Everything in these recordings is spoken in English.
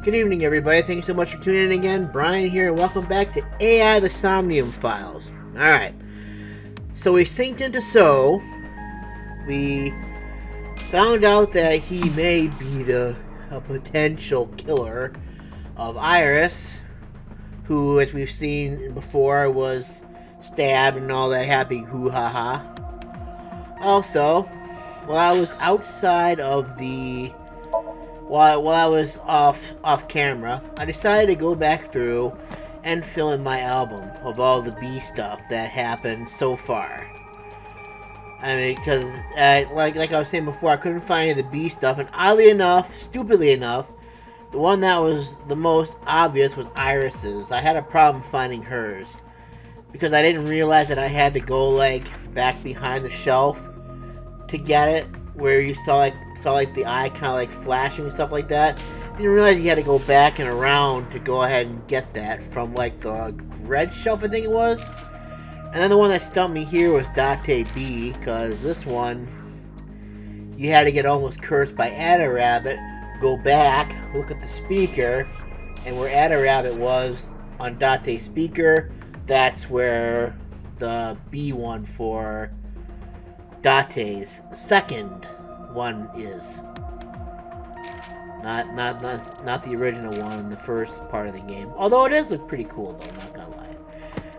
Good evening, everybody. Thank you so much for tuning in again. Brian here, and welcome back to AI the Somnium Files. Alright, so we synced into So. We found out that he may be a potential killer of Iris, who, as we've seen before, was stabbed and all that happy hoo-ha-ha. Also, while I was outside of the... While I was off camera, I decided to go back through and fill in my album of all the B stuff that happened so far. I mean, because like I was saying before, I couldn't find any of the B stuff, and oddly enough, stupidly enough, the one that was the most obvious was Iris's. I had a problem finding hers because I didn't realize that I had to go back behind the shelf to get it, where you saw the eye kind of flashing and stuff like that. Didn't realize you had to go back and around to go ahead and get that from the red shelf, I think it was. And then the one that stumped me here was Date B, because this one you had to get almost cursed by Ada Rabbit, go back, look at the speaker, and where Ada Rabbit was on Date speaker, that's where the B one for Date's second one is. Not the original one in the first part of the game. Although it does look pretty cool though, not gonna lie.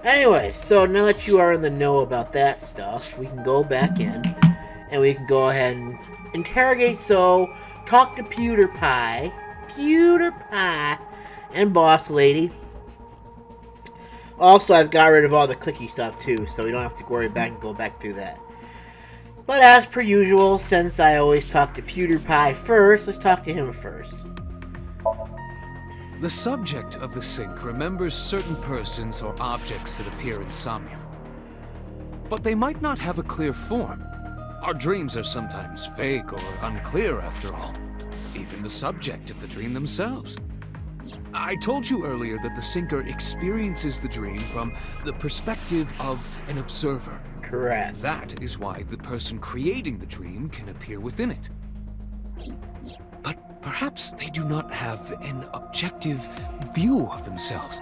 Anyway, so now that you are in the know about that stuff, we can go back in and we can go ahead and interrogate So, talk to PewDiePie, and Boss Lady. Also, I've got rid of all the clicky stuff too, so we don't have to worry back and go back through that. But as per usual, since I always talk to PewDiePie first, let's talk to him first. The subject of the sync remembers certain persons or objects that appear in Somnium. But they might not have a clear form. Our dreams are sometimes vague or unclear after all. Even the subject of the dream themselves. I told you earlier that the syncer experiences the dream from the perspective of an observer. Correct. That is why the person creating the dream can appear within it. But perhaps they do not have an objective view of themselves,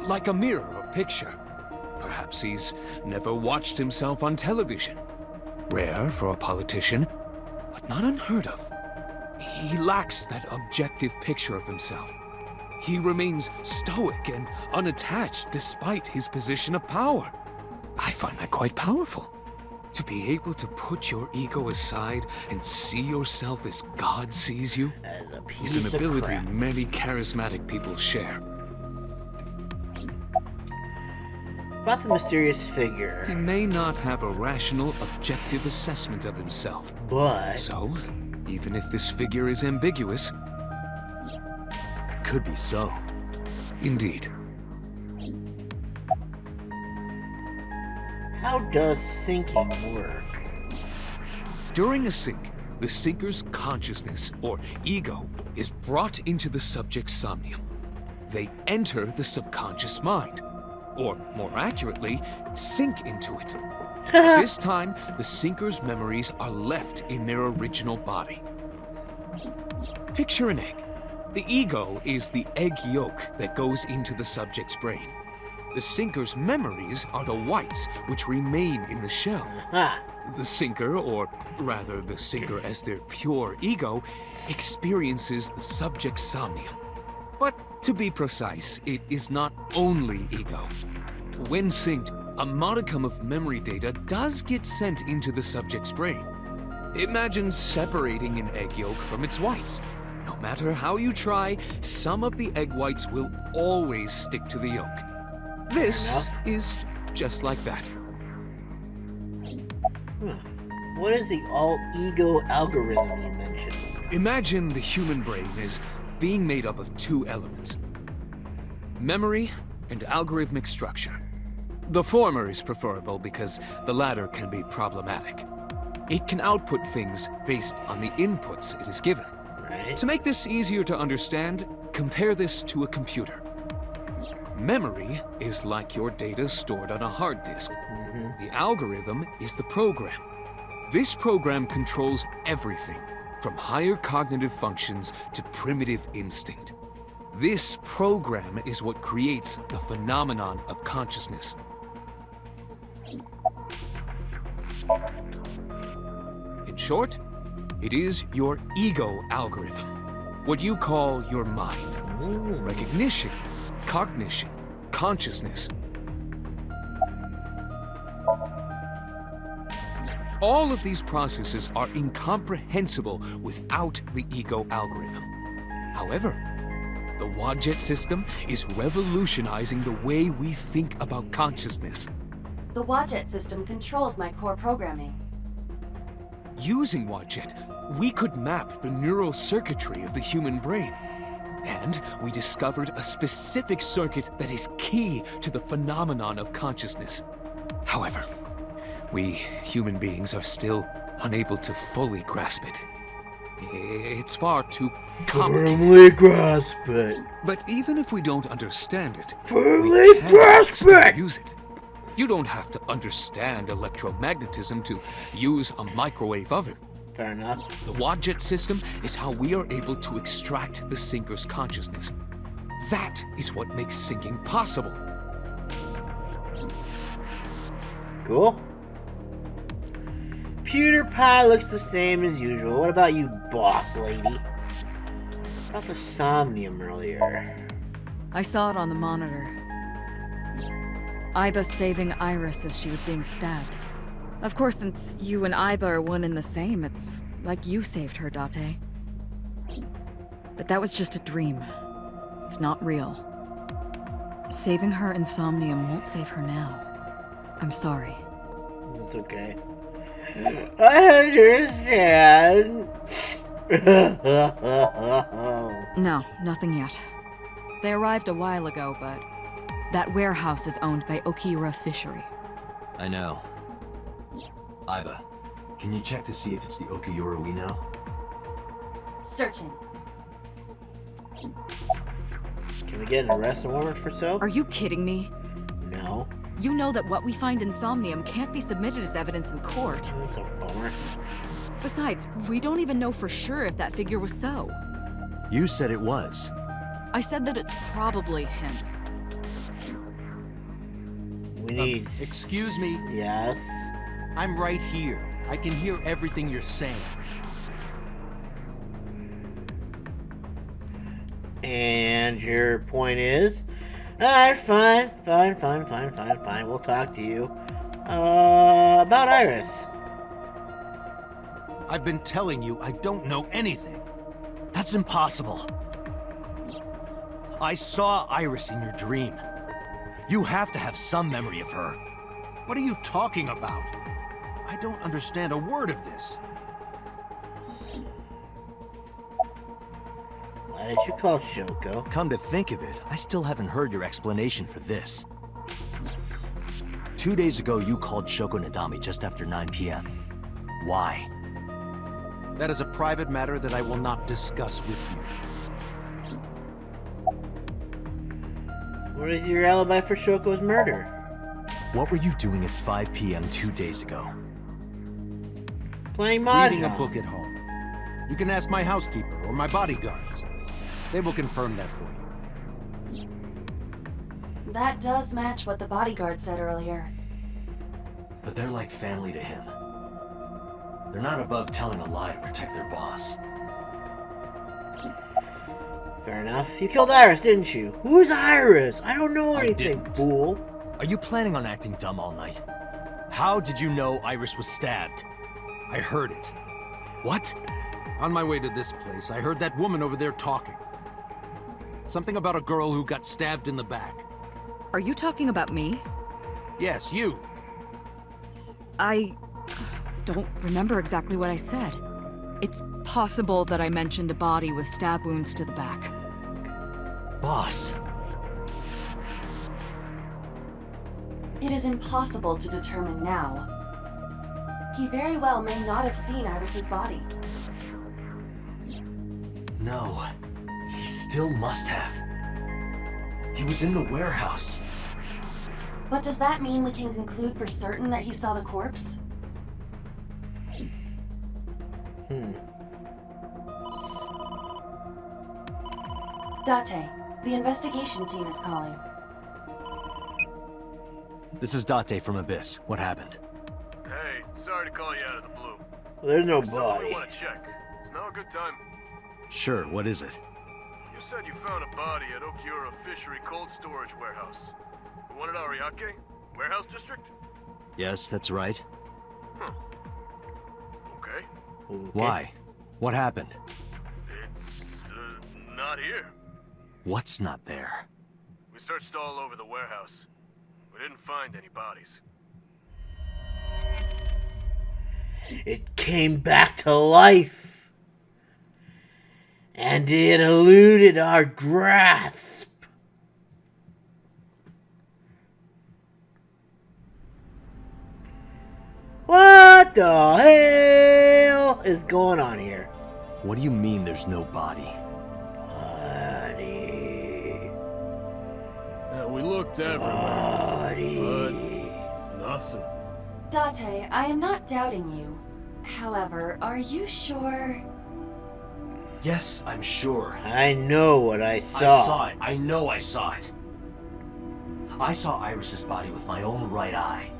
like a mirror or picture. Perhaps he's never watched himself on television. Rare for a politician, but not unheard of. He lacks that objective picture of himself. He remains stoic and unattached despite his position of power. I find that quite powerful. To be able to put your ego aside and see yourself as God sees you As a piece is an ability of crap. many charismatic people share. About the mysterious figure. He may not have a rational, objective assessment of himself. But So, even if this figure is ambiguous, It could be so. indeed. how does syncing work? During a sync, the syncer's consciousness, or ego, is brought into the subject's somnium. They enter the subconscious mind, or more accurately, sink into it. At this time, the syncer's memories are left in their original body. Picture an egg. The ego is the egg yolk that goes into the subject's brain. The syncer's memories are the whites, which remain in the shell. Ha! The syncer, or rather the syncer as their pure ego, experiences the subject's somnium. But to be precise, it is not only ego. When synced, a modicum of memory data does get sent into the subject's brain. Imagine separating an egg yolk from its whites. No matter how you try, some of the egg whites will always stick to the yolk. This enough. is just like that. What is the all-ego algorithm you mentioned? Imagine the human brain as being made up of two elements: memory and algorithmic structure. The former is preferable because the latter can be problematic. It can output things based on the inputs it is given. Right? To make this easier to understand, compare this to a computer. Memory is like your data stored on a hard disk. The algorithm is the program. This program controls everything, from higher cognitive functions to primitive instinct. This program is what creates the phenomenon of consciousness. In short, it is your ego algorithm, what you call your mind. Recognition, cognition, consciousness. All of these processes are incomprehensible without the ego algorithm. However, the Wadjet system is revolutionizing the way we think about consciousness. The Wadjet system controls my core programming. Using Wadjet, we could map the neural circuitry of the human brain. And we discovered a specific circuit that is key to the phenomenon of consciousness. However, we human beings are still unable to fully grasp it. It's far too complicated. Firmly grasp it. But even if we don't understand it, Firmly we can grasp still it. use it. You don't have to understand electromagnetism to use a microwave oven. Fair enough. The Wadjet system is how we are able to extract the sinker's consciousness. That is what makes sinking possible. Cool. Pewter pie looks the same as usual. What about you, boss lady? About the Somnium earlier. I saw it on the monitor. Iba saving Iris as she was being stabbed. Of course, since you and Iba are one and the same, it's like you saved her, Date. But that was just a dream. It's not real. Saving her in Somnium won't save her now. I'm sorry. It's okay. I understand. No, nothing yet. They arrived a while ago, but that warehouse is owned by Okiura Fishery. I know. Iba, can you check to see if it's the Okiura we know? Searching. Can we get an arrest warrant for so? Are you kidding me? No. You know that what we find in Somnium can't be submitted as evidence in court. That's a bummer. Besides, we don't even know for sure if that figure was so. You said it was. I said that it's probably him. We need... Excuse me. Yes? I'm right here. I can hear everything you're saying. And your point is? Alright, fine. We'll talk to you. About Iris. I've been telling you I don't know anything. That's impossible. I saw Iris in your dream. You have to have some memory of her. What are you talking about? I don't understand a word of this. Why did you call Shoko? Come to think of it, I still haven't heard your explanation for this. 2 days ago, you called Shoko Nadami just after 9 p.m. Why? That is a private matter that I will not discuss with you. What is your alibi for Shoko's murder? What were you doing at 5 p.m. 2 days ago? Playing Mahjong. Reading a book at home. You can ask my housekeeper or my bodyguards. They will confirm that for you. That does match what the bodyguard said earlier. But they're like family to him. They're not above telling a lie to protect their boss. Fair enough. You killed Iris, didn't you? Who's Iris? I don't know anything, didn't. fool. Are you planning on acting dumb all night? How did you know Iris was stabbed? I heard it. What? On my way to this place, I heard that woman over there talking. Something about a girl who got stabbed in the back. Are you talking about me? Yes, you. I don't remember exactly what I said. It's possible that I mentioned a body with stab wounds to the back. Boss. It is impossible to determine now. He very well may not have seen Iris's body. No. He still must have. He was in the warehouse. But does that mean we can conclude for certain that he saw the corpse? Date, The investigation team is calling. This is Date from Abyss. What happened? Hey, sorry to call you out of the blue. There's no There's something we body. want to check. Is now a good time? Sure, what is it? You said you found a body at Okiura Fishery Cold Storage Warehouse. The one at Ariake? Warehouse District? Yes, that's right. Huh. Okay. Okay. Why? What happened? It's, not here. What's not there? We searched all over the warehouse. We didn't find any bodies. It came back to life. And it eluded our grasp. What the hell is going on here? What do you mean there's no body? Body. We looked everywhere, Body. but nothing. Date, I am not doubting you. However, are you sure? Yes, I'm sure. I know what I saw. I saw it. I know I saw it. I saw Iris's body with my own right eye.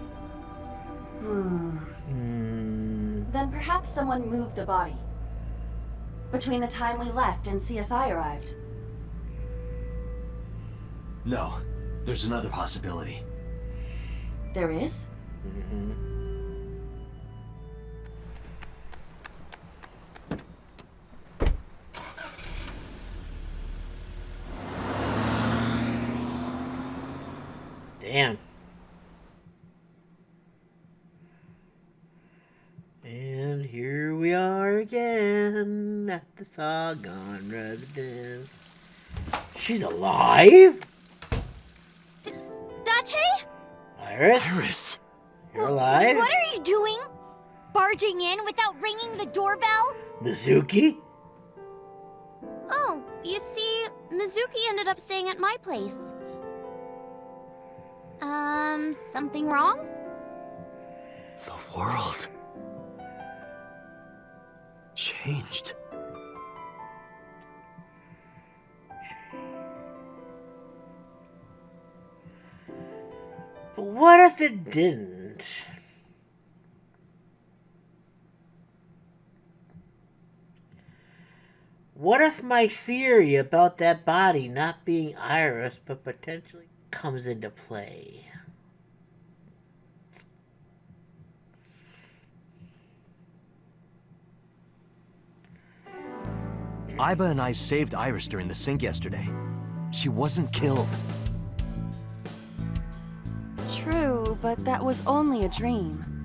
Then perhaps someone moved the body. Between the time we left and CSI arrived. No, there's another possibility. There is? Damn. And here we are again at the Saigon residence. She's alive? Date? Iris? Iris! You're alive? What are you doing? Barging in without ringing the doorbell? Mizuki? Oh, you see, Mizuki ended up staying at my place. Something wrong? The world changed. But what if it didn't? What if my theory about that body not being Iris but potentially comes into play? Iba and I saved Iris during the sink yesterday. She wasn't killed. True, but that was only a dream.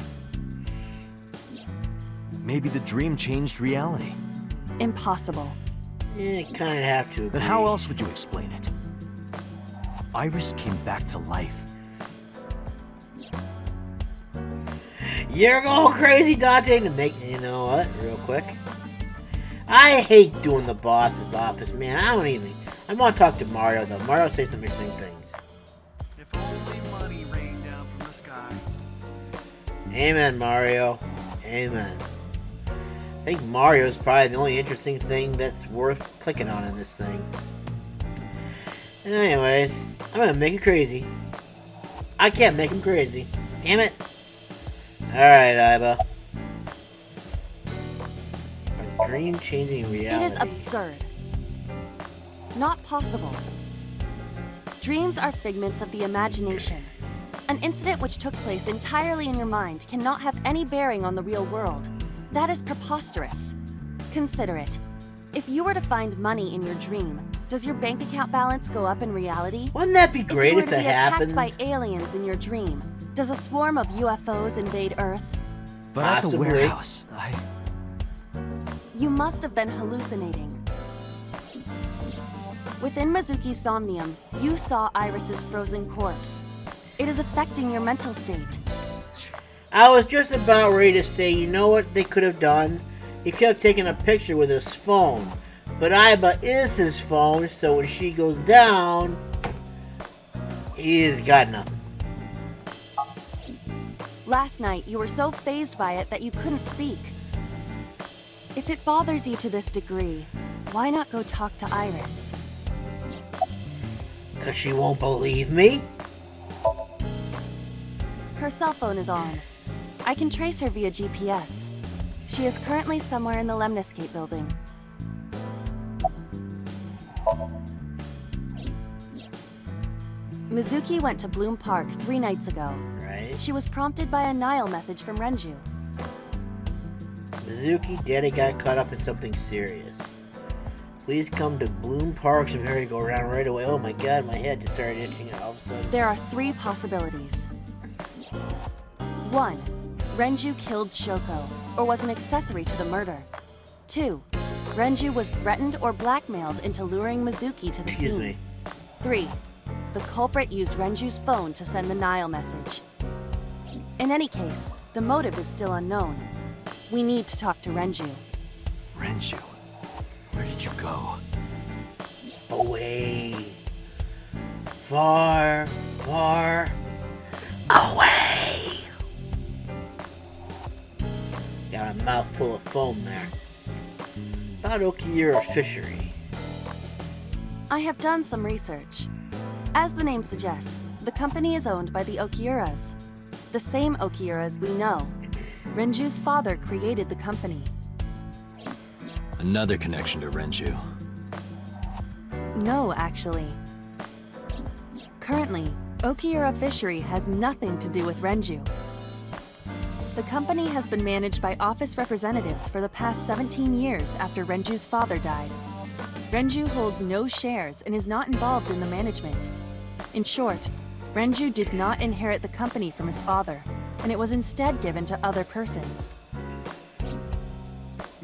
Maybe the dream changed reality. Impossible. You kind of have to agree. Then how else would you explain it? Iris came back to life. You're going crazy, Dante, to make... You know what? Real quick. I hate doing the boss's office, man. I don't even... I want to talk to Mario, though. Mario says some interesting things. If only money rained down from the sky. Amen, Mario. Amen. I think Mario's probably the only interesting thing that's worth clicking on in this thing. Anyways, I'm gonna make it crazy. I can't make him crazy. Damn it. Alright, Iba. A dream-changing reality. It is absurd. Not possible. Dreams are figments of the imagination. An incident which took place entirely in your mind cannot have any bearing on the real world. That is preposterous. Consider it. If you were to find money in your dream, does your bank account balance go up in reality? Wouldn't that be great if If you were that to be happened? attacked by aliens in your dream, does a swarm of UFOs invade Earth? But at the Possibly. warehouse, You must have been hallucinating. Within Mizuki's Somnium, you saw Iris's frozen corpse. It is affecting your mental state. I was just about ready to say, you know what they could have done? He could have taken a picture with his phone. But Iba is his phone, so when she goes down, he's got nothing. Last night, you were so fazed by it that you couldn't speak. If it bothers you to this degree, why not go talk to Iris? 'Cause she won't believe me? Her cell phone is on. I can trace her via GPS. She is currently somewhere in the Lemniscate building. Mizuki went to Bloom Park 3 nights ago. Right. She was prompted by a Nile message from Renju. Mizuki, Daddy got caught up in something serious. Please come to Bloom Park. I'm ready to go around right away. Oh my god, my head just started itching all of a sudden. There are 3 possibilities. 1. Renju killed Shoko, or was an accessory to the murder. 2. Renju was threatened or blackmailed into luring Mizuki to the Excuse scene. me. 3. The culprit used Renju's phone to send the Nile message. In any case, the motive is still unknown. We need to talk to Renju. Renju, where did you go? Away. Far, far away. Got a mouthful of foam there. About Okiura fishery. I have done some research. As the name suggests, the company is owned by the Okiuras. The same Okiuras we know. Renju's father created the company. Another connection to Renju. No, actually. Currently, Okiura Fishery has nothing to do with Renju. The company has been managed by office representatives for the past 17 years after Renju's father died. Renju holds no shares and is not involved in the management. In short, Renju did not inherit the company from his father, and it was instead given to other persons.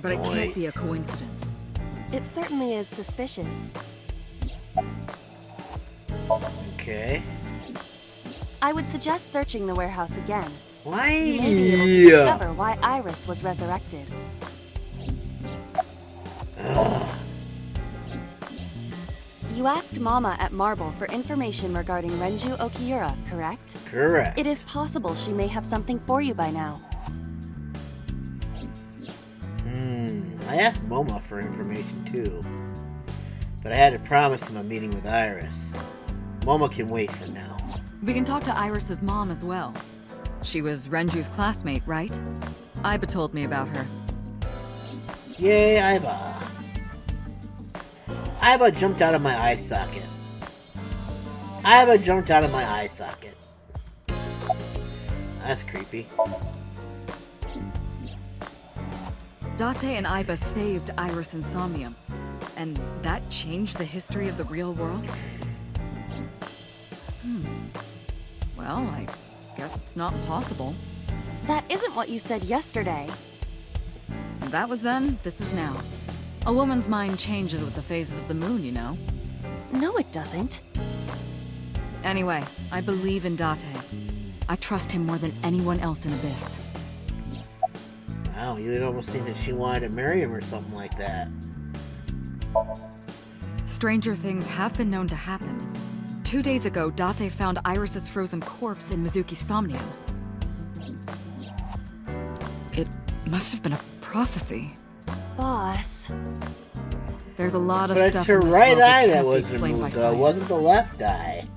But it can't be a Nice. coincidence. It certainly is suspicious. Okay. I would suggest searching the warehouse again. Why? You may be able to discover why Iris was resurrected. Ugh. You asked Mama at Marble for information regarding Renju Okiura, correct? Correct. It is possible she may have something for you by now. I asked Momo for information too. But I had to promise him a meeting with Iris. Momo can wait for now. We can talk to Iris's mom as well. She was Renju's classmate, right? Iba told me about her. Yay, Iba. Iba jumped out of my eye socket. Iba jumped out of my eye socket. That's creepy. Date and Iba saved Iris and Somnium. And that changed the history of the real world? Well, I guess it's not impossible. That isn't what you said yesterday. That was then, this is now. A woman's mind changes with the phases of the moon, you know? No, it doesn't. Anyway, I believe in Date. I trust him more than anyone else in Abyss. Wow, you would almost think that she wanted to marry him or something like that. Stranger things have been known to happen. 2 days ago, Date found Iris's frozen corpse in Mizuki's Somnium. It must have been a prophecy. Boss. There's a lot of But stuff it's her in this right world that eye that can't be was explained by removed, though. It wasn't science. the left eye.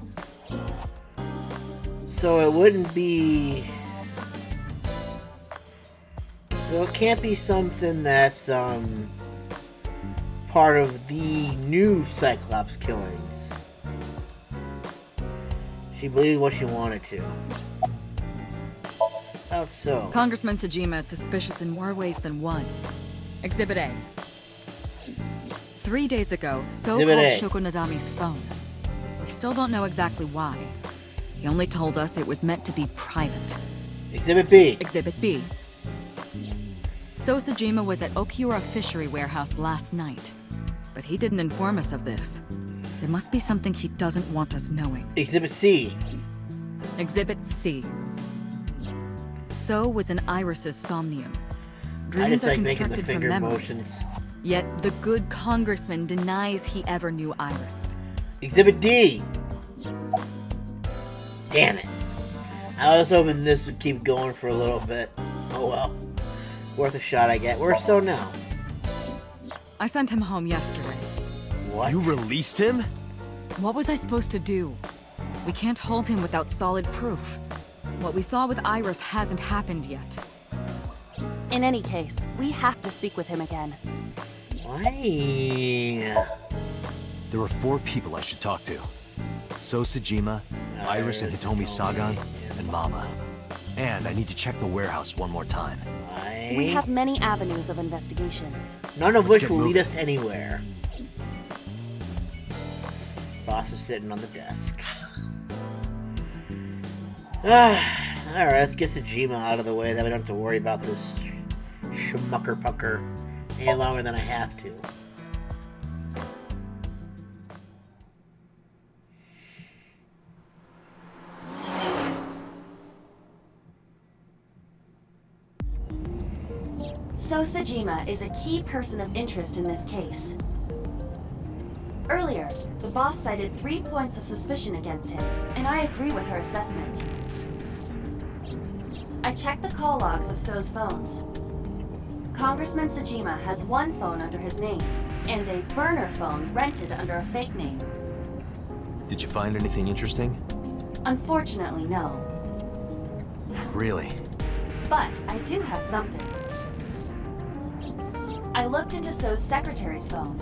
So it wouldn't be... So it can't be something that's, part of the new Cyclops killings. She believed what she wanted to. How so? Congressman Sajima is suspicious in more ways than one. Exhibit A. 3 days ago, So Exhibit called A. Shoko Nadami's phone. We still don't know exactly why. He only told us it was meant to be private. Exhibit B. Exhibit B. So Sajima was at Okiura Fishery Warehouse last night. But he didn't inform us of this. There must be something he doesn't want us knowing. Exhibit C. Exhibit C. So was in Iris's Somnium. I Dreams just are like making the constructed from finger memories. motions. Yet the good congressman denies he ever knew Iris. Exhibit D. Damn it. I was hoping this would keep going for a little bit. Oh well. Worth a shot, I get. Where's So now? I sent him home yesterday. What? You released him? What was I supposed to do? We can't hold him without solid proof. What we saw with Iris hasn't happened yet. In any case, we have to speak with him again. Why? There are 4 people I should talk to. So Sejima, Iris and Hitomi Sagan, and Mama. And I need to check the warehouse one more time. Why? We have many avenues of investigation. None of Let's which get will lead moving. us anywhere. Boss is sitting on the desk. Alright, let's get Sejima out of the way, that we don't have to worry about this schmucker pucker any longer than I have to. So Sejima is a key person of interest in this case. Earlier, the boss cited 3 points of suspicion against him, and I agree with her assessment. I checked the call logs of So's phones. Congressman Sejima has 1 phone under his name, and a burner phone rented under a fake name. Did you find anything interesting? Unfortunately, no. Really? But I do have something. I looked into So's secretary's phone.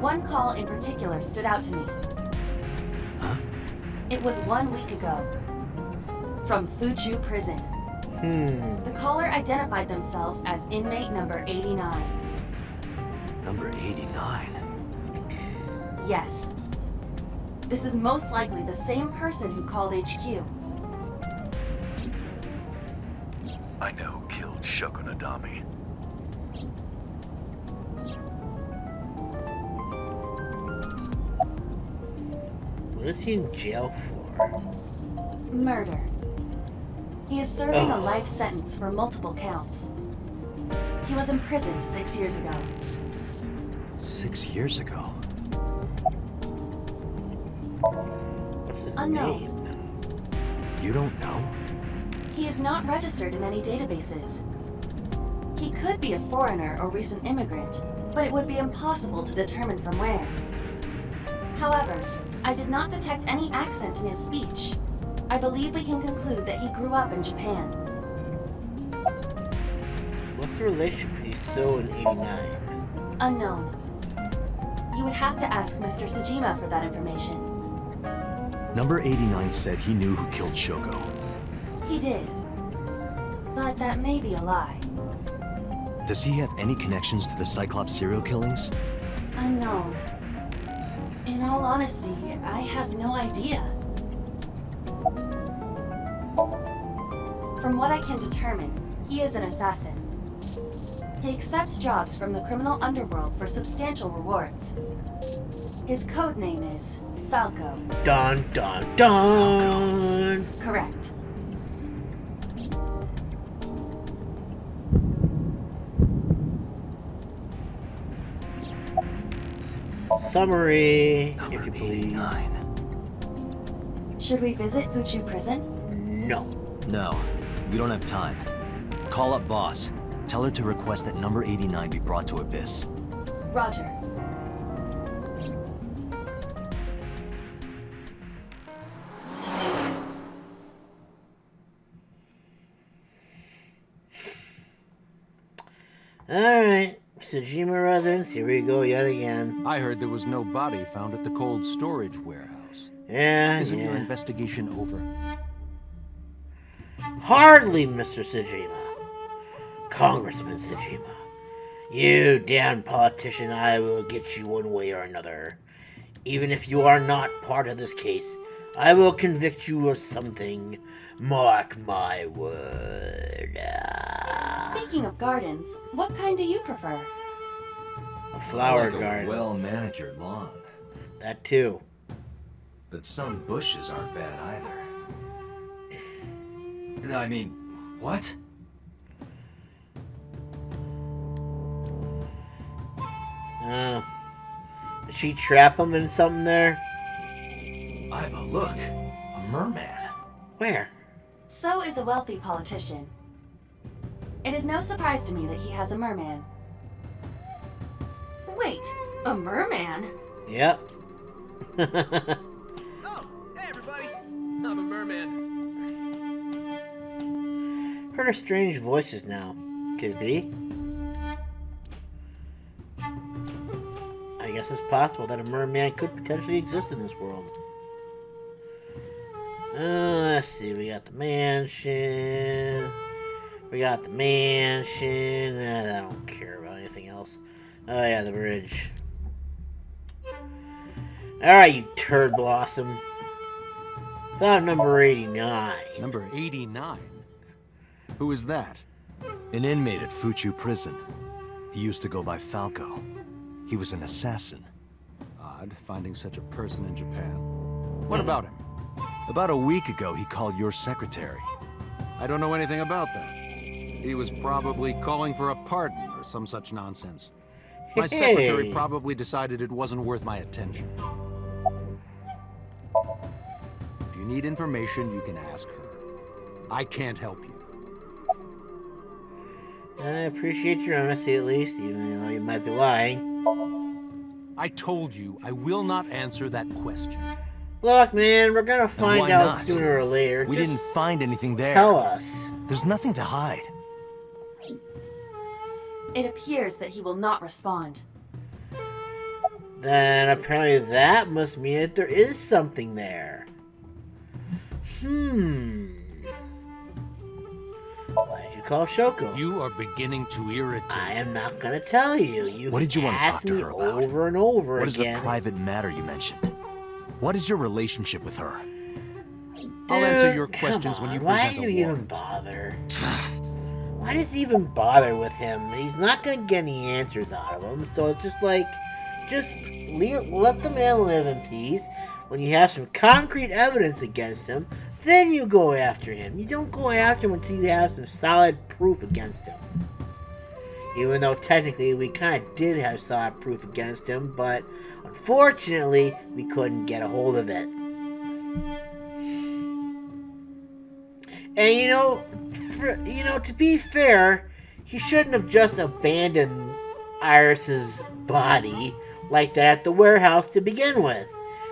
1 call in particular stood out to me. Huh? It was 1 week ago. From Fuchu Prison. The caller identified themselves as inmate number 89. Number 89? Yes. This is most likely the same person who called HQ. I know who killed Shogunadami. What is he in jail for? Murder. He is serving a life sentence for multiple counts. He was imprisoned 6 years ago. 6 years ago? What's his Unknown. name? You don't know? He is not registered in any databases. He could be a foreigner or recent immigrant, but it would be impossible to determine from where. However, I did not detect any accent in his speech. I believe we can conclude that he grew up in Japan. What's the relationship between So and 89? Unknown. You would have to ask Mr. Sejima for that information. Number 89 said he knew who killed Shogo. He did. But that may be a lie. Does he have any connections to the Cyclops serial killings? Unknown. In all honesty, I have no idea. From what I can determine, he is an assassin. He accepts jobs from the criminal underworld for substantial rewards. His code name is Falco. Dun dun dun! Correct. Summary, Number if you please. 89. Should we visit Fuchu Prison? No. No, we don't have time. Call up boss. Tell her to request that number 89 be brought to Abyss. Roger. Alright, Sejima residence, here we go yet again. I heard there was no body found at the cold storage warehouse. Yeah, Isn't your yeah. investigation over? Hardly, Mr. Sejima. Congressman Sejima. You damn politician, I will get you one way or another. Even if you are not part of this case, I will convict you of something. Mark my word. Speaking of gardens, what kind do you prefer? A flower Like garden. a well-manicured lawn. That too. But some bushes aren't bad either. I mean, what? Did she trap him in something there? Iba, look. A merman. Where? So is a wealthy politician. It is no surprise to me that he has a merman. Wait, a merman? Yep. Oh, hey everybody! I'm a merman. Heard of strange voices now. Could it be? I guess it's possible that a merman could potentially exist in this world. Let's see, we got the mansion. I don't care about anything else. Oh yeah, the bridge. Alright, you turd blossom. About number 89. Number 89? Who is that? An inmate at Fuchu prison. He used to go by Falco. He was an assassin. Odd, finding such a person in Japan. What about him? About a week ago, he called your secretary. I don't know anything about that. He was probably calling for a pardon or some such nonsense. My secretary probably decided it wasn't worth my attention. If you need information, you can ask her. I can't help you. I appreciate your honesty at least, even though you might be lying. I told you I will not answer that question. Look, man, we're gonna find out not? sooner or later. We Just didn't find anything there. tell us. There's nothing to hide. It appears that he will not respond. Then apparently that must mean that there is something there. Why did you call Shoko? You are beginning to irritate. I am not gonna tell you. You What did you want to talk to her about? over and over What is the again. private matter you mentioned? What is your relationship with her? I'll answer your Dude, questions come when you on, why present do a you even warrant. bother? Why does he even bother with him? He's not gonna get any answers out of him, so it's just like, let the man live in peace. When you have some concrete evidence against him, then you go after him. You don't go after him until you have some solid proof against him. Even though technically we kind of did have solid proof against him, but unfortunately we couldn't get a hold of it. And to be fair, he shouldn't have just abandoned Iris's body like that at the warehouse to begin with.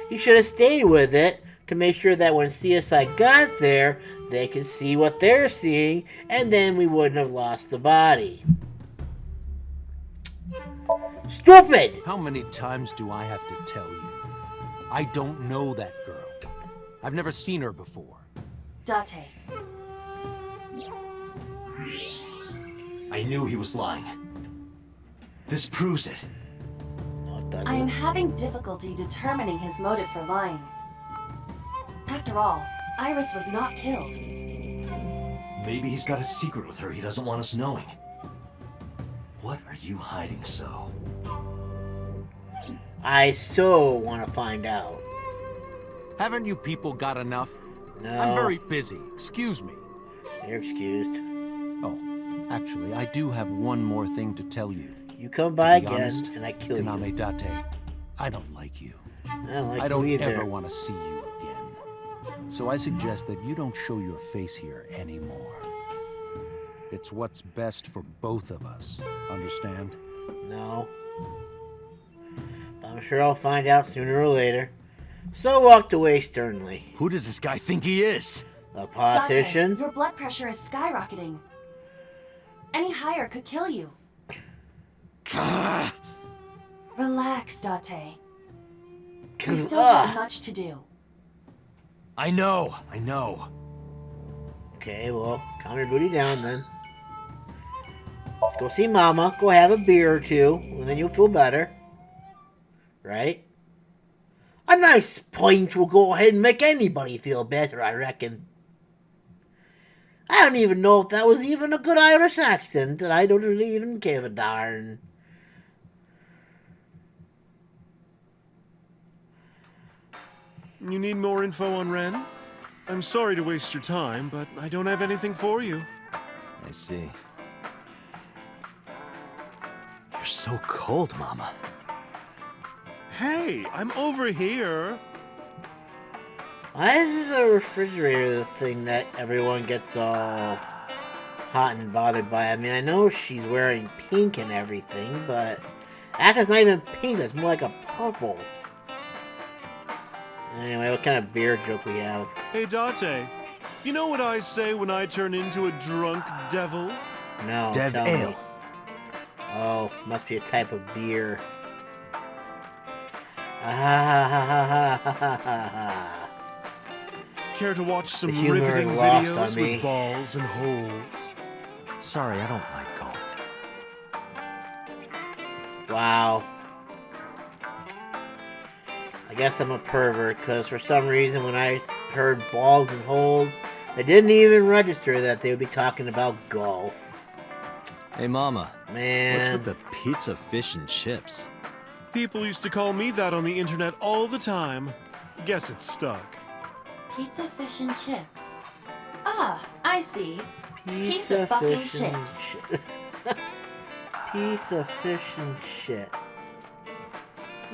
He should have stayed with it to make sure that when CSI got there, they could see what they're seeing, and then we wouldn't have lost the body. Stupid! How many times do I have to tell you? I don't know that girl. I've never seen her before. Date. I knew he was lying. This proves it. No, it doesn't. I am having difficulty determining his motive for lying. After all, Iris was not killed. Maybe he's got a secret with her he doesn't want us knowing. What are you hiding, So? I so want to find out. Haven't you people got enough? No. I'm very busy. Excuse me. You're excused. Oh, actually, I do have one more thing to tell you. You come by To be again, honest, and I kill you. Kaname Date, I don't like you. I don't like I don't you either. ever want to see you again. So I suggest that you don't show your face here anymore. It's what's best for both of us. Understand? No. But I'm sure I'll find out sooner or later. So walked away sternly. Who does this guy think he is? A Date, politician? your blood pressure is skyrocketing. Any higher could kill you. Relax, Date. You still have much to do. I know. Okay, well, calm your booty down then. Let's go see Mama. Go have a beer or two, and then you'll feel better. Right? A nice pint will go ahead and make anybody feel better, I reckon. I don't even know if that was even a good Irish accent, and I don't really even give a darn. You need more info on Ren? I'm sorry to waste your time, but I don't have anything for you. I see. You're so cold, Mama. Hey, I'm over here. Why is the refrigerator the thing that everyone gets all hot and bothered by? I mean, I know she's wearing pink and everything, but actually it's not even pink, it's more like a purple. Anyway, what kind of beer joke we have? Hey, Date. You know what I say when I turn into a drunk devil? No, Dev tell Ale. me. Oh, must be a type of beer. Care to watch some The humor riveting lost videos on me. with balls and holes? Sorry, I don't like golf. Wow. I guess I'm a pervert, because for some reason when I heard balls and holes, it didn't even register that they would be talking about golf. Hey, Mama. Man. What's with the pizza, fish, and chips? People used to call me that on the internet all the time. Guess it's stuck. Pizza, fish, and chips. Ah, I see. Piece of fucking fish and shit. Piece of fish and shit.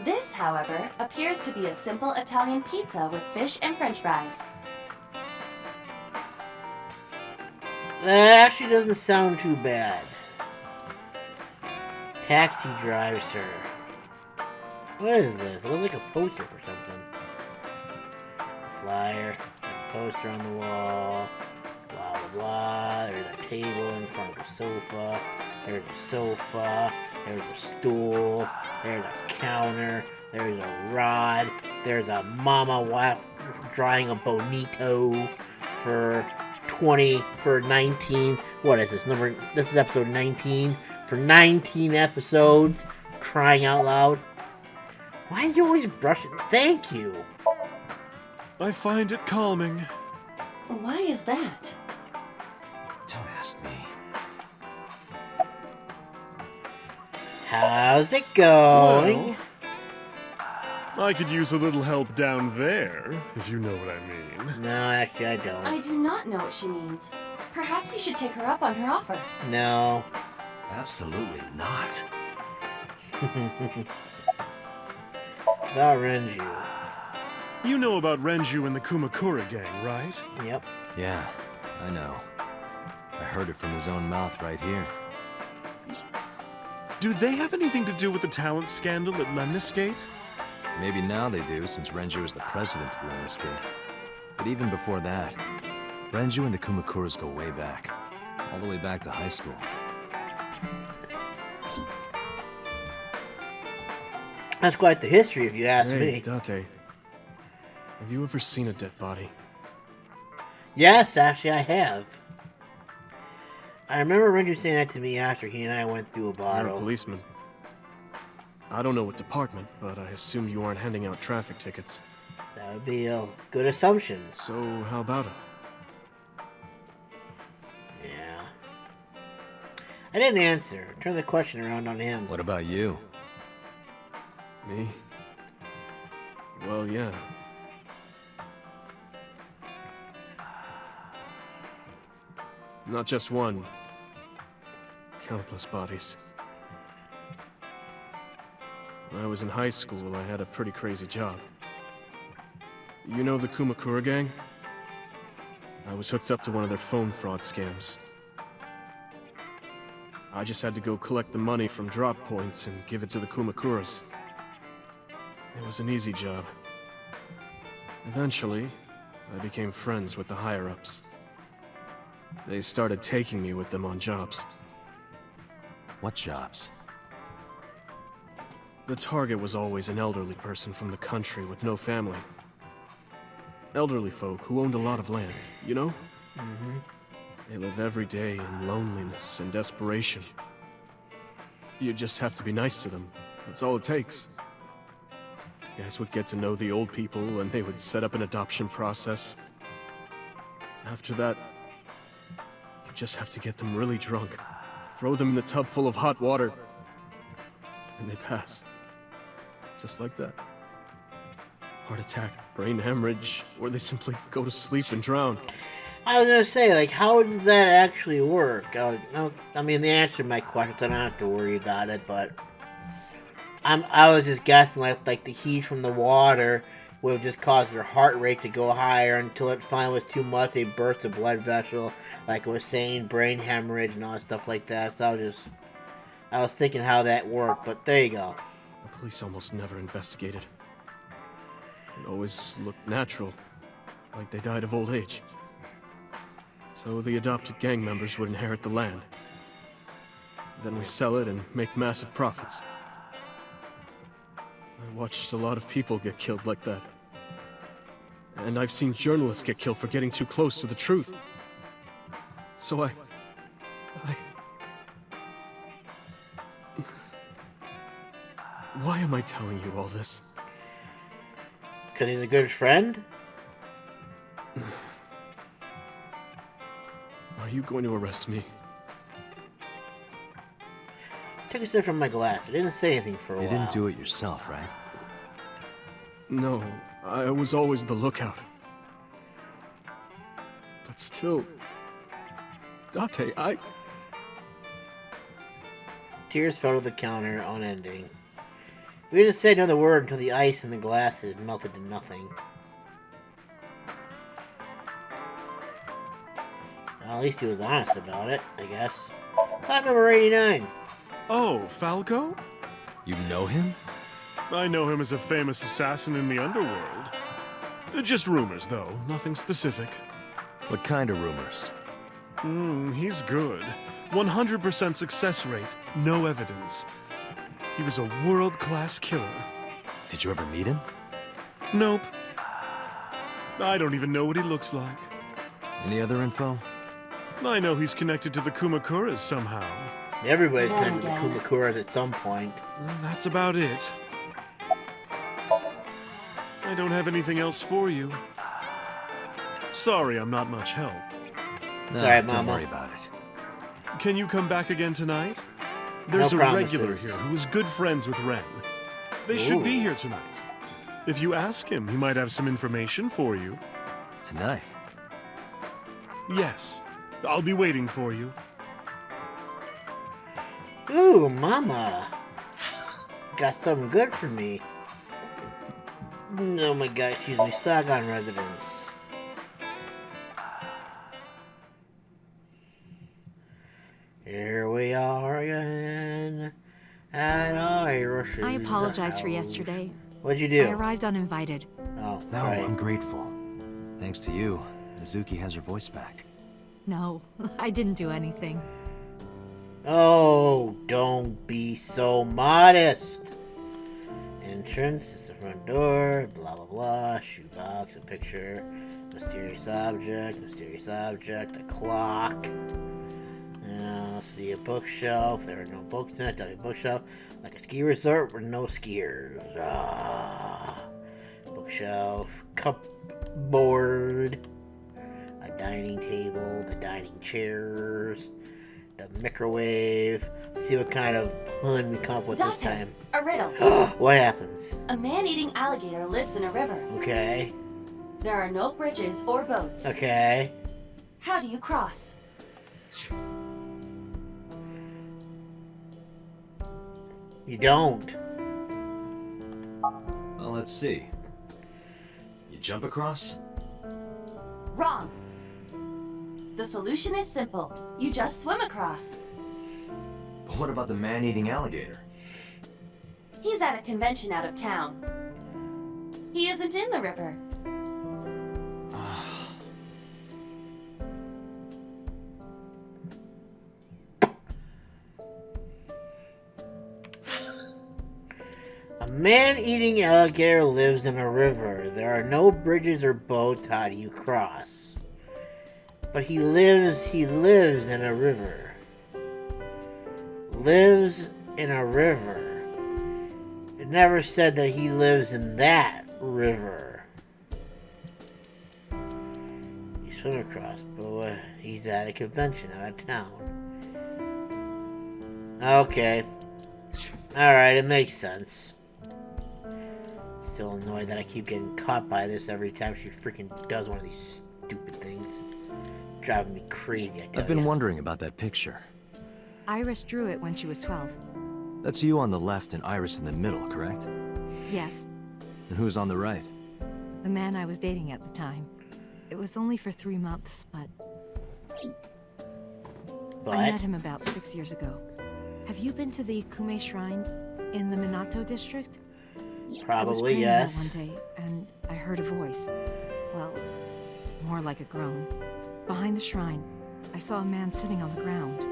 This, however, appears to be a simple Italian pizza with fish and french fries. That actually doesn't sound too bad. Taxi drive, sir. What is this? It looks like a poster for something. A flyer, a poster on the wall, blah blah blah. There's a table in front of the sofa. There's a sofa. There's a stool. There's a counter. There's a rod. There's a mama drawing a bonito for 19. What is this number? This is episode 19. For 19 episodes, crying out loud. Why do you always brush it? Thank you. I find it calming. Why is that? Don't ask me. How's it going? Well, I could use a little help down there, if you know what I mean. No, actually, I don't. I do not know what she means. Perhaps you should take her up on her offer. No. Absolutely not. About Renju. You know about Renju and the Kumakura gang, right? Yep. Yeah, I know. I heard it from his own mouth right here. Do they have anything to do with the talent scandal at Lemniscate? Maybe now they do, since Renju is the president of Lemniscate. But even before that, Renju and the Kumakuras go way back. All the way back to high school. That's quite the history, if you ask Hey, me. Date. Have you ever seen a dead body? Yes, actually, I have. I remember Renju saying that to me after he and I went through a You're a bottle. policeman. I don't know what department, but I assume you aren't handing out traffic tickets. That would be a good assumption. So, how about it? Yeah. I didn't answer. Turn the question around on him. What about you? Me? Well, yeah. Not just one. Countless bodies. When I was in high school, I had a pretty crazy job. You know the Kumakura gang? I was hooked up to one of their phone fraud scams. I just had to go collect the money from drop points and give it to the Kumakuras. It was an easy job. Eventually, I became friends with the higher-ups. They started taking me with them on jobs. What jobs? The target was always an elderly person from the country with no family. Elderly folk who owned a lot of land, you know? Mm-hmm. They live every day in loneliness and desperation. You just have to be nice to them. That's all it takes. Guys would get to know the old people and they would set up an adoption process. After that, you just have to get them really drunk. Throw them in the tub full of hot water. And they pass. Just like that. Heart attack, brain hemorrhage, or they simply go to sleep and drown. I was gonna say, like, how does that actually work? I mean, they answered my questions. I don't have to worry about it, but I was just guessing, like the heat from the water would have just caused their heart rate to go higher until it finally was too much. They burst a blood vessel, like it was saying, brain hemorrhage and all that stuff like that. So I was thinking how that worked, but there you go. The police almost never investigated. It always looked natural, like they died of old age. So the adopted gang members would inherit the land. Then we sell it and make massive profits. I watched a lot of people get killed like that. And I've seen journalists get killed for getting too close to the truth. So I... Why am I telling you all this? Because he's a good friend? Are you going to arrest me? Took a sip from my glass. I didn't say anything for a while. You didn't do it yourself, right? No, I was always the lookout. But still... Date, Tears fell to the counter, unending. We didn't say another word until the ice in the glasses melted to nothing. Well, at least he was honest about it, I guess. Plot number 89. Oh, Falco? You know him? I know him as a famous assassin in the underworld. Just rumors, though. Nothing specific. What kind of rumors? He's good. 100% success rate. No evidence. He was a world-class killer. Did you ever meet him? Nope. I don't even know what he looks like. Any other info? I know he's connected to the Kumakuras somehow. Everybody's connected to the Kumakuras at some point. Well, that's about it. I don't have anything else for you. Sorry I'm not much help. No, Sorry, don't Mama. worry about it. Can you come back again tonight? There's No a regular promises. here who is good friends with Ren. They should be here tonight. If you ask him, he might have some information for you. Tonight? Yes. I'll be waiting for you. Ooh, Mama. Got something good for me. Oh my god, excuse me. Sagan residence. Here we are again at Irish's I apologize for house. yesterday. What'd you do? I arrived uninvited. Oh, No, right. I'm grateful. Thanks to you, Mizuki has her voice back. No, I didn't do anything. Oh, don't be so modest. Entrance is the front door, blah blah blah, shoebox, a picture, mysterious object, a clock. See a bookshelf, there are no books in it, a bookshelf, like a ski resort with no skiers. Bookshelf, cupboard, a dining table, the dining chairs, the microwave. See what kind of pun we come up with this time. A riddle. What happens? A man-eating alligator lives in a river. Okay. There are no bridges or boats. Okay. How do you cross? You don't. Well, let's see. You jump across? Wrong. The solution is simple. You just swim across. But what about the man-eating alligator? He's at a convention out of town. He isn't in the river. A man-eating alligator lives in a river. There are no bridges or boats. How do you cross? But he lives in a river. Lives in a river. It never said that he lives in that river. You swim across, but he's at a convention out of town. Okay. Alright, it makes sense. Still annoyed that I keep getting caught by this every time she freaking does one of these stupid things. Driving me crazy, I tell I've been ya. wondering about that picture. Iris drew it when she was 12. That's you on the left and Iris in the middle, correct? Yes, And who's on the right? the man I was dating at the time. It was only for 3 months, but I met him about 6 years ago. Have you been to the Ikume Shrine in the Minato district? I was Probably, praying there yes. one day, and I heard a voice. Well, more like a groan. Behind the shrine, I saw a man sitting on the ground.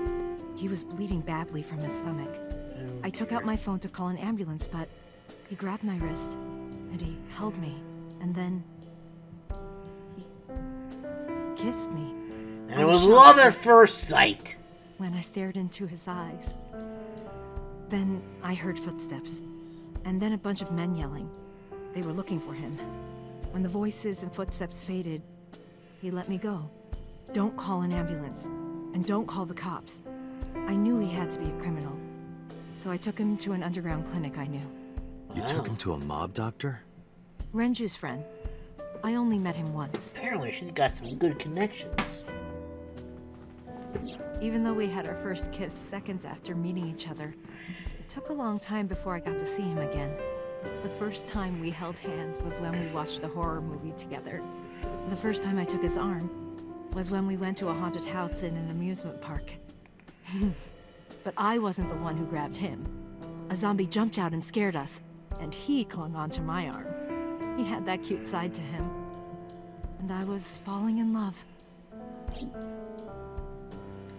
He was bleeding badly from his stomach. I took out my phone to call an ambulance, but he grabbed my wrist, and he held me, and then he kissed me. And it was love at first sight. When I stared into his eyes. Then I heard footsteps, and then a bunch of men yelling. They were looking for him. When the voices and footsteps faded, he let me go. Don't call an ambulance, and don't call the cops. I knew he had to be a criminal, so I took him to an underground clinic I knew. You took him to a mob doctor? Renju's friend. I only met him once. Apparently she's got some good connections. Even though we had our first kiss seconds after meeting each other, it took a long time before I got to see him again. The first time we held hands was when we watched a horror movie together. The first time I took his arm was when we went to a haunted house in an amusement park. But I wasn't the one who grabbed him. A zombie jumped out and scared us, and he clung onto my arm. He had that cute side to him. And I was falling in love.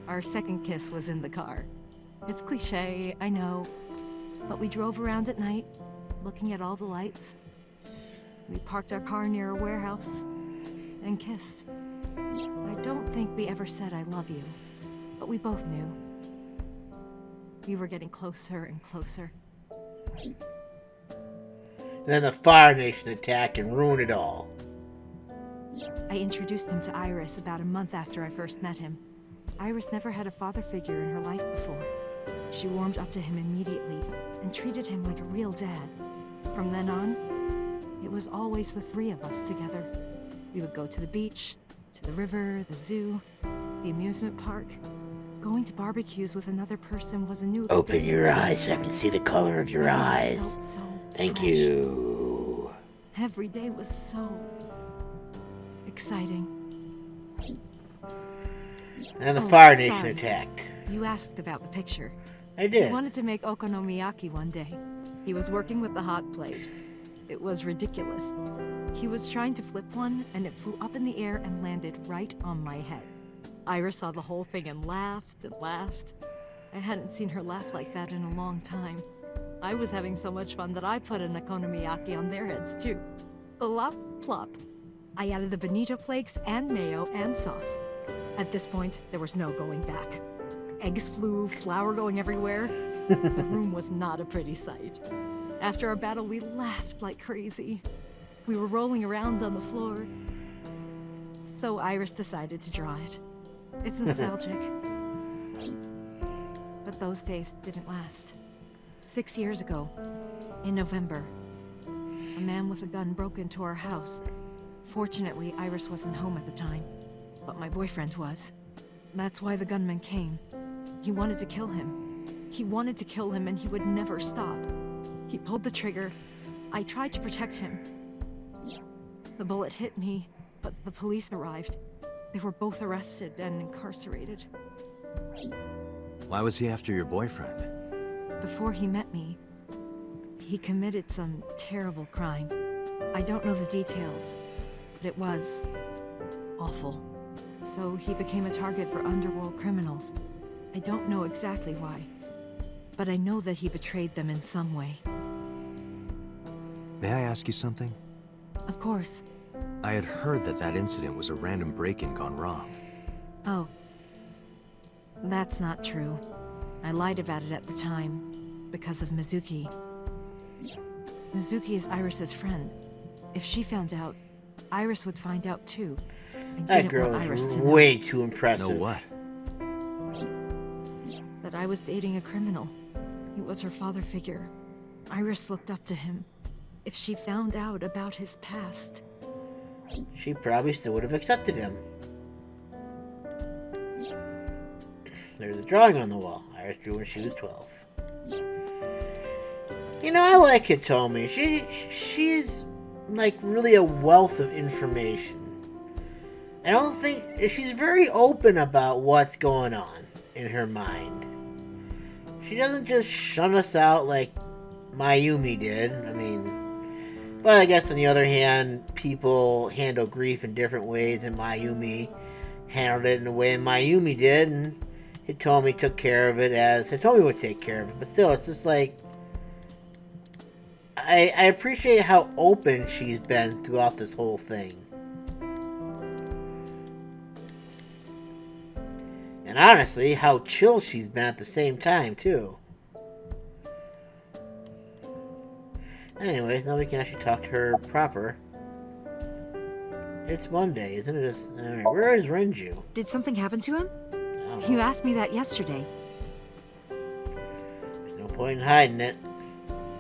Our second kiss was in the car. It's cliché, I know, but we drove around at night, looking at all the lights. We parked our car near a warehouse and kissed. I don't think we ever said I love you, but we both knew. We were getting closer and closer. Then the Fire Nation attacked and ruined it all. I introduced him to Iris about a month after I first met him. Iris never had a father figure in her life before. She warmed up to him immediately and treated him like a real dad. From then on, it was always the three of us together. We would go to the beach, to the river, the zoo, the amusement park. Going to barbecues with another person was a new experience. Open your eyes so I can see the color of your eyes. Felt so Thank fresh. you. Every day was so exciting. And the Oh, Fire Nation sorry. attacked. You asked about the picture. I did. He wanted to make okonomiyaki one day. He was working with the hot plate. It was ridiculous. He was trying to flip one, and it flew up in the air and landed right on my head. Iris saw the whole thing and laughed and laughed. I hadn't seen her laugh like that in a long time. I was having so much fun that I put an okonomiyaki on their heads too. Plop, plop. I added the bonito flakes and mayo and sauce. At this point, there was no going back. Eggs flew, flour going everywhere. The room was not a pretty sight. After our battle, we laughed like crazy. We were rolling around on the floor. So Iris decided to draw it. It's nostalgic. But those days didn't last. 6 years ago, in November, a man with a gun broke into our house. Fortunately, Iris wasn't home at the time, but my boyfriend was. That's why the gunman came. He wanted to kill him. He wanted to kill him, and he would never stop. He pulled the trigger. I tried to protect him. The bullet hit me, but the police arrived. They were both arrested and incarcerated. Why was he after your boyfriend? Before he met me, he committed some terrible crime. I don't know the details, but it was awful. So he became a target for underworld criminals. I don't know exactly why, but I know that he betrayed them in some way. May I ask you something? Of course. I had heard that that incident was a random break-in gone wrong. Oh. That's not true. I lied about it at the time, because of Mizuki. Mizuki is Iris's friend. If she found out, Iris would find out too. I That didn't girl want Iris is to know way too impressive. Know what? that I was dating a criminal. He was her father figure. Iris looked up to him. If she found out about his past... She probably still would have accepted him. There's a drawing on the wall. Iris drew when she was 12. You know, I like Hitomi. She's like really a wealth of information. I don't think she's very open about what's going on in her mind. She doesn't just shun us out like Mayumi did. I mean, But I guess on the other hand, people handle grief in different ways, and Mayumi handled it in the way Mayumi did, and Hitomi took care of it as Hitomi would take care of it. But still, it's just like, I appreciate how open she's been throughout this whole thing. And honestly, how chill she's been at the same time, too. Anyways, now we can actually talk to her proper. It's Monday, isn't it? Alright, where is Renju? Did something happen to him? I don't know. You asked me that yesterday. There's no point in hiding it.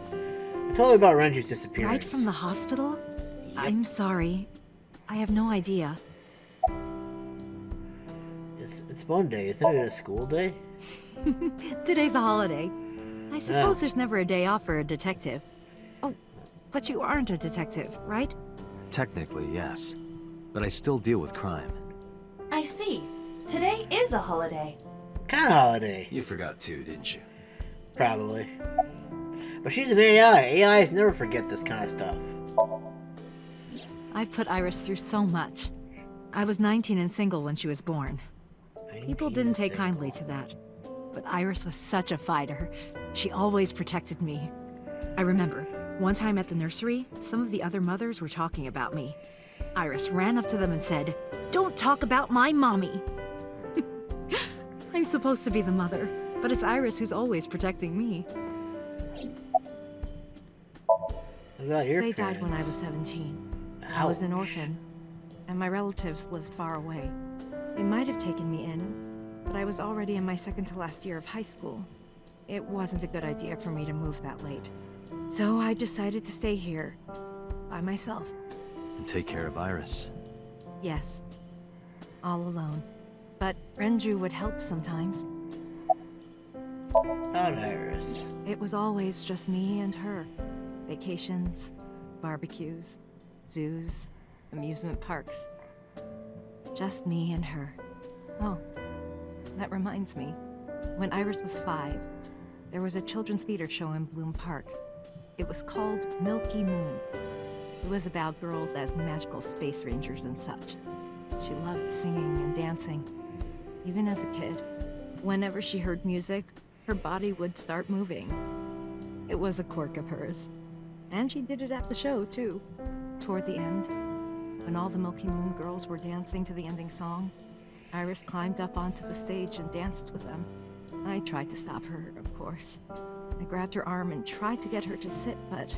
I told her about Renju's disappearance. Right from the hospital? Yep. I'm sorry. I have no idea. It's Monday, isn't it a school day? Today's a holiday. I suppose there's never a day off for a detective. Oh, but you aren't a detective, right? Technically, yes. But I still deal with crime. I see. Today is a holiday. What kind of holiday? You forgot too, didn't you? Probably. But she's an AI. AIs never forget this kind of stuff. I've put Iris through so much. I was 19 and single when she was born. People didn't take kindly to that. But Iris was such a fighter. She always protected me. I remember, one time at the nursery, some of the other mothers were talking about me. Iris ran up to them and said, "Don't talk about my mommy." I'm supposed to be the mother, but it's Iris who's always protecting me. They died when I was 17. I was an orphan, and my relatives lived far away. They might have taken me in, but I was already in my second to last year of high school. It wasn't a good idea for me to move that late. So I decided to stay here, by myself. And take care of Iris. Yes, all alone. But Renju would help sometimes. About Iris. It was always just me and her. Vacations, barbecues, zoos, amusement parks. Just me and her. Oh, that reminds me. When Iris was 5, there was a children's theater show in Bloom Park. It was called Milky Moon. It was about girls as magical space rangers and such. She loved singing and dancing. Even as a kid, whenever she heard music, her body would start moving. It was a quirk of hers. And she did it at the show, too. Toward the end, when all the Milky Moon girls were dancing to the ending song, Iris climbed up onto the stage and danced with them. I tried to stop her, of course. I grabbed her arm and tried to get her to sit, but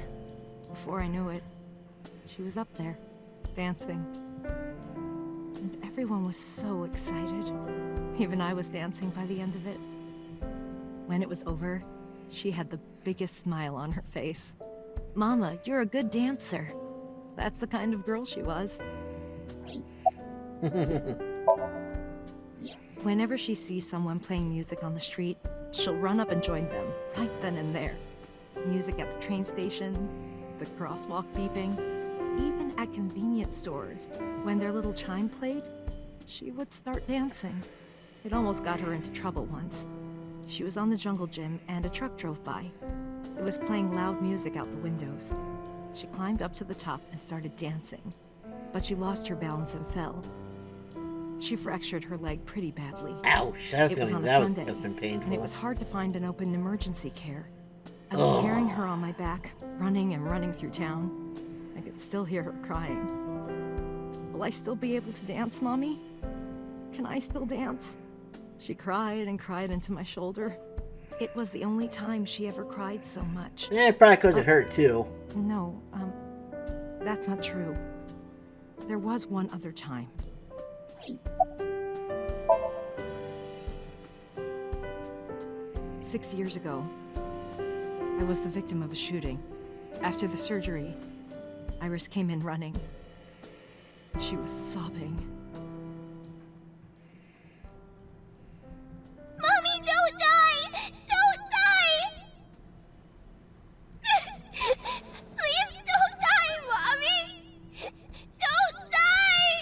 before I knew it, she was up there, dancing. And everyone was so excited. Even I was dancing by the end of it. When it was over, she had the biggest smile on her face. "Mama, you're a good dancer." That's the kind of girl she was. Whenever she sees someone playing music on the street, she'll run up and join them, right then and there. Music at the train station, the crosswalk beeping, even at convenience stores. When their little chime played, she would start dancing. It almost got her into trouble once. She was on the jungle gym and a truck drove by. It was playing loud music out the windows. She climbed up to the top and started dancing, but she lost her balance and fell. She fractured her leg pretty badly. Ouch, It was on a Sunday, that's been painful. and it was hard to find an open emergency care. I was carrying her on my back, running and running through town. I could still hear her crying. "Will I still be able to dance, Mommy? Can I still dance?" She cried and cried into my shoulder. It was the only time she ever cried so much. Yeah, probably because it hurt too. No, that's not true. There was one other time. Six years ago, I was the victim of a shooting. After the surgery, Iris came in running. She was sobbing. Mommy, don't die! Don't die! Please don't die, Mommy! Don't die!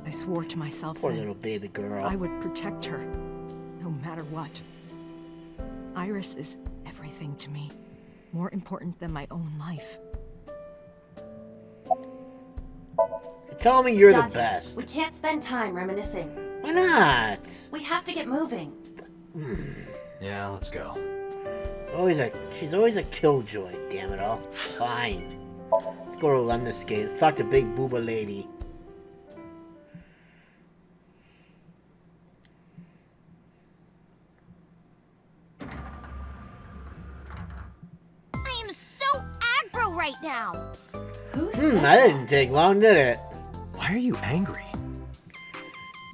I swore to myself Poor then little baby girl. I would protect her, no matter what. Iris is everything to me. More important than my own life. Tell me you're the Dante, best. we can't spend time reminiscing. Why not? We have to get moving. Yeah, let's go. She's always a killjoy, damn it all. Fine. Let's go to Lemniscate. Let's talk to Big Booba Lady. I am so aggro right now. Who says That didn't take long, did it? Why are you angry?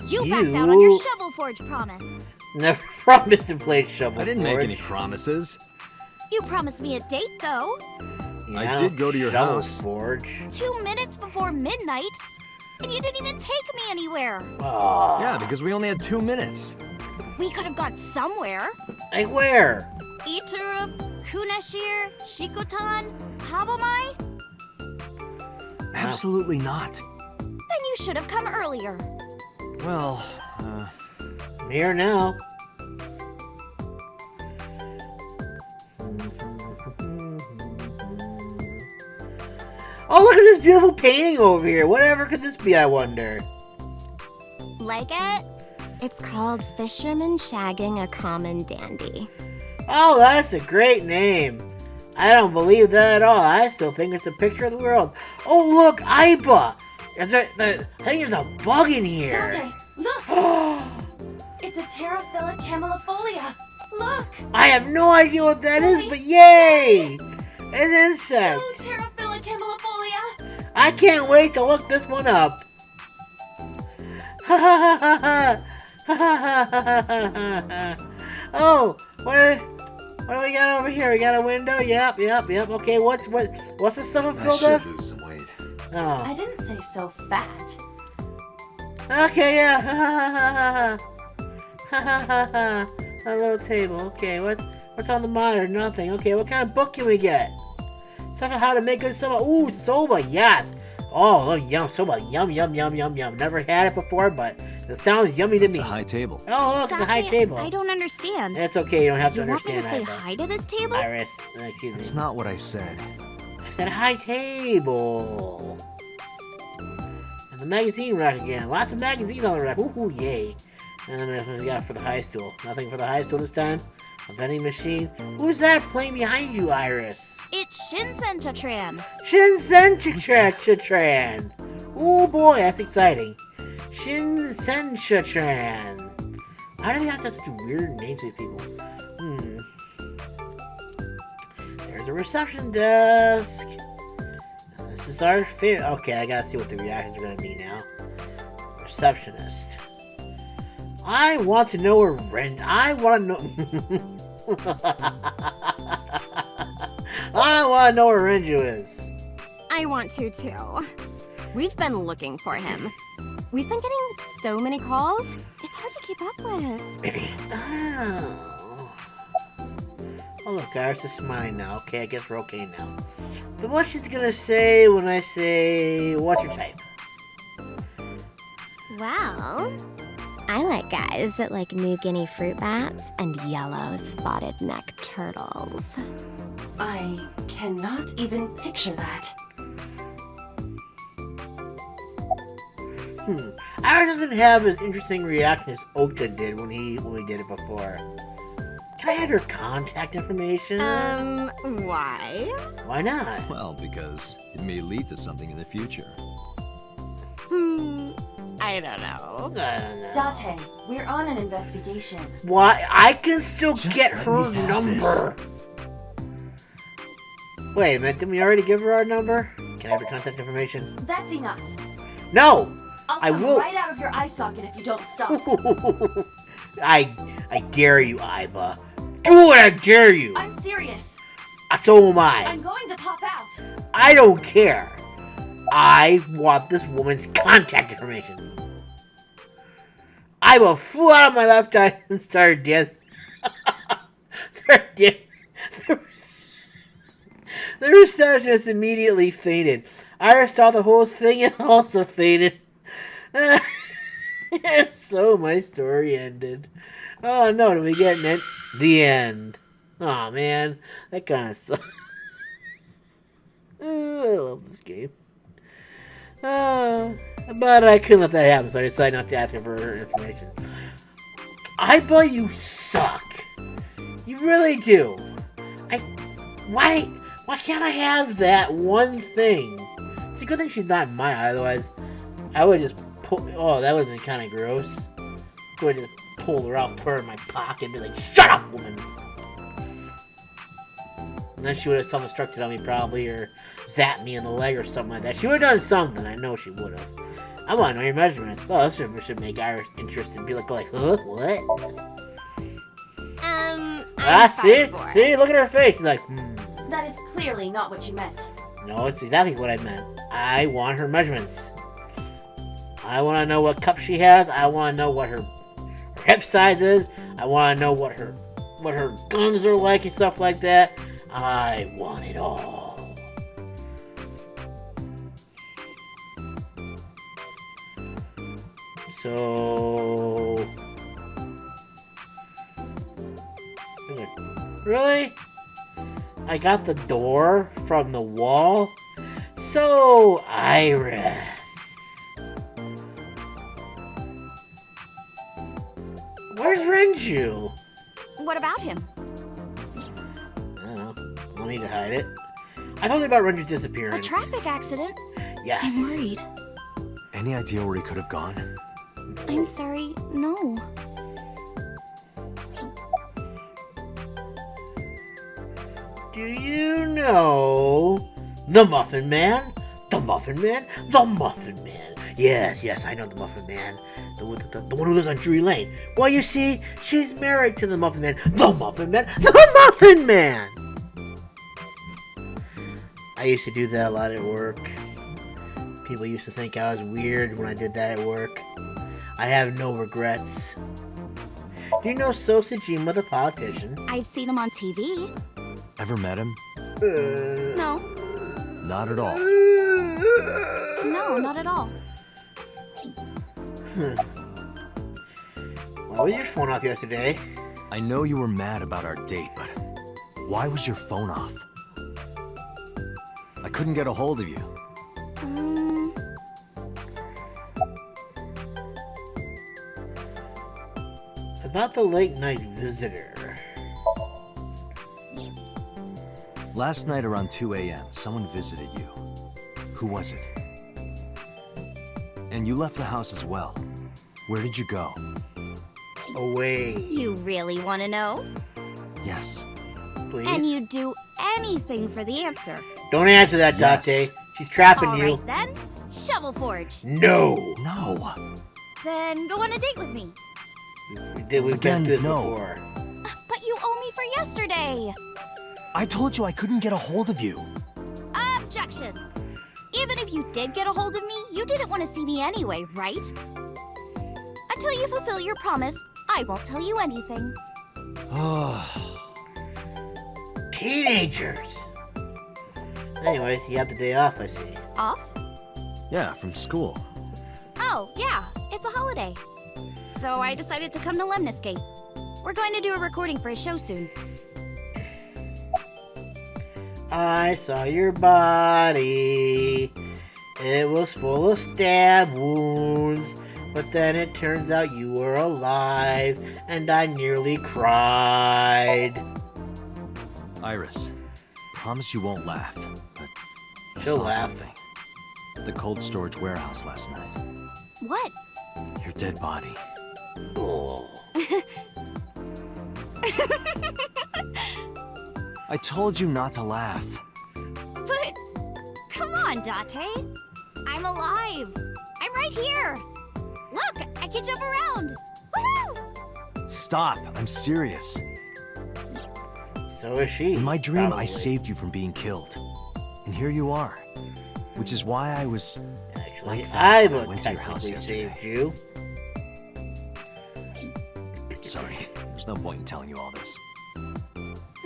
You backed out on your Shovel Forge promise. Never promised to play Shovel I didn't make Forge. any promises. You promised me a date, though. I did go to your Shovel house. Forge. 2 minutes before midnight. And you didn't even take me anywhere. Aw. Yeah, because we only had 2 minutes. We could have gone somewhere. Like where? Iturup, Kunashir, Shikotan, Habomai? Absolutely not. Then you should have come earlier. Well, I'm here now. Oh, look at this beautiful painting over here. Whatever could this be, I wonder? Like it? It's called Fisherman Shagging a Common Dandy. Oh, that's a great name. I don't believe that at all. I still think it's a picture of the world. Oh, look, Iba. I think there's a bug in here. Dante, look! It's a pterophilic camelophilia. Look! I have no idea what that is, but yay! An insect. Oh, pterophilic camelophilia. I can't wait to look this one up. Ha ha ha ha ha ha ha ha ha. Oh, what do we got over here? We got a window. Yep. Okay, what's the stuff I filled should with? lose some weight. Oh. I didn't say so fat. Okay, yeah. Ha ha ha ha ha ha ha. A little table. Okay, what's on the monitor? Nothing. Okay, what kind of book can we get? Stuff on how to make good soba. Ooh, soba, yes. Oh, yum, soba, yum. Never had it before, but it sounds yummy to It's me. a high table. Oh, look, it's a high table. I don't understand. It's okay, you don't have to You want me understand. to say Iva. hi to this table? Iris, excuse me. That's not what I said. I said high table. And the magazine rack again. Lots of magazines on the rack. Ooh, yay. And then what we got for the high stool. Nothing for the high stool this time. A vending machine. Who's that playing behind you, Iris? It's Shinsen Chatran. Shinsen-Chatran. Oh boy, that's exciting. Shinsen-Chatran. Why do they have such weird names to people? There's a reception desk. This is our fit. Okay, I gotta see what the reactions are gonna be now. Receptionist. I want to know where I want to know. I want to know where Renju is. I want to too. We've been looking for him. We've been getting so many calls, it's hard to keep up with. Oh, look, Iris is smiling now. Okay, I guess we're okay now. So what she's gonna say when I say, what's your type? Well, I like guys that like New Guinea fruit bats and yellow spotted neck turtles. I cannot even picture that. Iris doesn't have as interesting reaction as Okta did when we did it before. Can I have her contact information? Why? Why not? Well, because it may lead to something in the future. I don't know. I don't know. Date, we're on an investigation. Why? I can still Just get let her me have number. Wait a minute, didn't we already give her our number? Can I have her contact information? That's enough. No! I'll I come will. right out of your eye socket if you don't stop. I dare you, Iba. Do it, I dare you. I'm serious. So am I. I'm going to pop out. I don't care. I want this woman's contact information. I will flew out of my left eye and started dancing. The receptionist immediately fainted. Iris saw the whole thing and also fainted. And so my story ended. Oh no, did we get an end? The end. Oh man, that kind of sucks. I love this game. But I couldn't let that happen, so I decided not to ask her for her information. Aiba, you suck. You really do. Why can't I have that one thing? It's a good thing she's not in my eye, otherwise I would just pull. Oh, that would have been kind of gross. I would just pull her out, put her in my pocket, and be like, "Shut up, woman!" And then she would have self-destructed on me, probably, or zapped me in the leg or something like that. She would have done something. I know she would have. I want to know your measurements. Oh, this should make Iris interested. Be like, huh? What? I'm See? 5'4". See? Look at her face. She's like, That is clearly not what you meant. No, it's exactly what I meant. I want her measurements. I want to know what cup she has. I want to know what her hip size is. I want to know what her guns are like and stuff like that. I want it all. So... Really? I got the door from the wall? So, Iris. Where's Renju? What about him? I don't know. I'll need to hide it. I told you about Renju's A disappearance. traffic accident? Yes. I'm worried. Any idea where he could have gone? I'm sorry, no. Do you know the Muffin Man? The Muffin Man? The Muffin Man. Yes, I know the Muffin Man. The one who lives on Drury Lane. Well, you see, she's married to the Muffin Man. The Muffin Man. The Muffin Man! I used to do that a lot at work. People used to think I was weird when I did that at work. I have no regrets. Do you know So Sagima, the politician? I've seen him on TV. Ever met him? No. Not at all. No, not at all. Why was your phone off yesterday? I know you were mad about our date, but why was your phone off? I couldn't get a hold of you. About the late night visitor. Last night around 2 a.m., someone visited you. Who was it? And you left the house as well. Where did you go? Away. You really want to know? Yes. Please? And you'd do anything for the answer. Don't answer that, Yes. Date. She's trapping you. Alright then, Shovel Forge. No. No. Then go on a date with me. We've Again, been through this no. before. But you owe me for yesterday. I told you I couldn't get a hold of you. Objection. Even if you did get a hold of me, you didn't want to see me anyway, right? Until you fulfill your promise, I won't tell you anything. Teenagers. Anyway, you have the day off, I see. Off? Yeah, from school. Oh, yeah, it's a holiday. So I decided to come to Lemniscate. We're going to do a recording for a show soon. I saw your body. It was full of stab wounds. But then it turns out you were alive, and I nearly cried. Iris, promise you won't laugh, but I She'll saw laugh. something. At the cold storage warehouse last night. What? Your dead body. Oh. I told you not to laugh. But, come on, Date. I'm alive. I'm right here. Look, I can jump around. Woohoo! Stop, I'm serious. So is she. In my dream, probably. I saved you from being killed. And here you are. Which is why I was Actually, like I that when I would went to your house technically yesterday. saved you. Sorry, there's no point in telling you all this.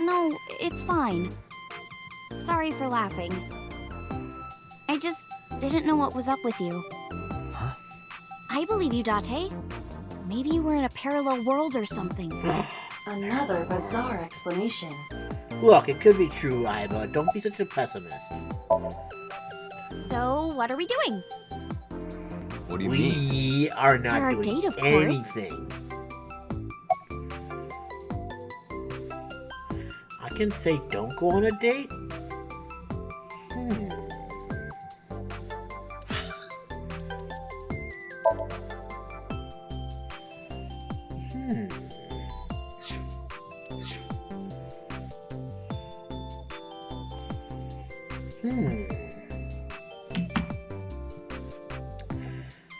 No, it's fine. Sorry for laughing. I just didn't know what was up with you. Huh? I believe you, Date. Maybe you were in a parallel world or something. Another bizarre explanation. Look, it could be true, Iba. Don't be such a pessimist. So, what are we doing? What do you mean? We are not Our doing date, of course. anything. I can say don't go on a date? Hmm.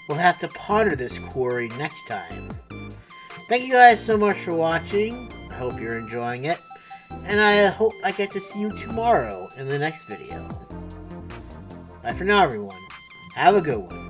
We'll have to ponder this query next time. Thank you guys so much for watching. I hope you're enjoying it. And I hope I get to see you tomorrow in the next video. Bye for now, everyone. Have a good one.